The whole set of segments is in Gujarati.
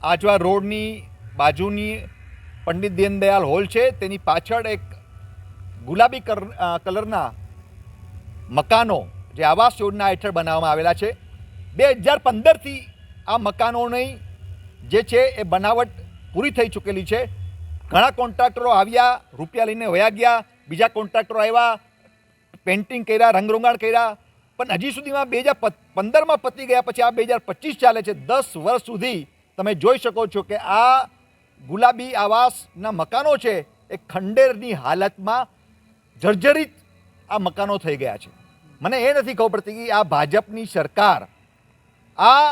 આજવા રોડની બાજુની પંડિત દીનદયાલ હોલ છે, તેની પાછળ એક ગુલાબી કલરના મકાનો જે આવાસ યોજના હેઠળ બનાવવામાં આવેલા છે. 2015થી આ મકાનોની જે છે એ બનાવટ પૂરી થઈ ચૂકેલી છે. ઘણા કોન્ટ્રાક્ટરો આવ્યા, રૂપિયા લઈને વયા ગયા, બીજા કોન્ટ્રાક્ટરો આવ્યા, પેઇન્ટિંગ કર્યા, રંગરોગાણ કર્યા, પણ હજી સુધીમાં 2015માં પતી ગયા પછી આ 2025 ચાલે છે. 10 વર્ષ સુધી તમે જોઈ શકો છો કે આ ગુલાબી આવાસના મકાનો છે એ ખંડેરની હાલતમાં જર્જરિત આ મકાનો થઈ ગયા છે. મને એ નથી ખબર પડતી કે આ ભાજપની સરકાર આ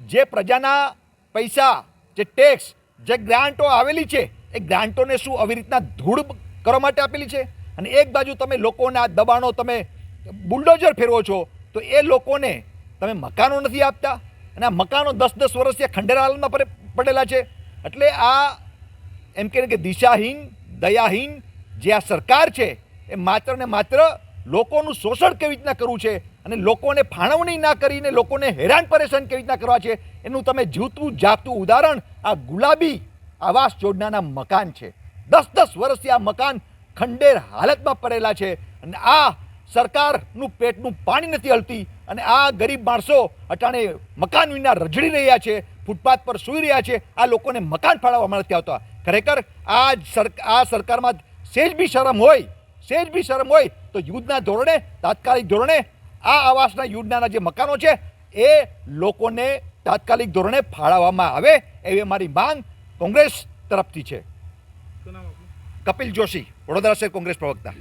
જે પ્રજાના પૈસા, જે ટેક્સ, જે ગ્રાન્ટો આવેલી છે એ ગ્રાન્ટોને શું આવી રીતના ધૂળ કરવા માટે આપેલી છે? અને એક બાજુ તમે લોકોને આ દબાણો, તમે બુલડોઝર ફેરવો છો, તો એ લોકોને તમે મકાનો નથી આપતા અને આ મકાનો 10-10 વર્ષથી ખંડેર હાલતમાં પડેલા છે. એટલે આ એમ કે દિશાહીન, દયાહીન જે આ સરકાર છે એ માત્ર ને માત્ર લોકોનું શોષણ કેવી રીતના કરવું છે અને લોકોને ફાળવણી ના કરીને લોકોને હેરાન પરેશાન કેવી રીતના કરવા છે એનું તમે જીવતું જાગતું ઉદાહરણ આ ગુલાબી આવાસ યોજનાના મકાન છે. 10-10 વર્ષથી આ મકાન ખંડેર હાલતમાં પડેલા છે અને આ સરકારનું પેટનું પાણી નથી હલતી અને આ ગરીબ માણસો અટાણે મકાન વિના રજડી રહ્યા છે, ફૂટપાથ પર સૂઈ રહ્યા છે. આ લોકોને મકાન ફાળવવામાં નથી આવતા. ખરેખર આ સરકારમાં સેજ બી શરમ હોય તો યુદ્ધના ધોરણે, તાત્કાલિક ધોરણે આ આવાસના યોજનાના જે મકાનો છે એ લોકોને તાત્કાલિક ધોરણે ફાળવવામાં આવે એવી મારી માંગ કોંગ્રેસ તરફથી છે. કપિલ જોશી, વડોદરા શહેર કોંગ્રેસ પ્રવક્તા.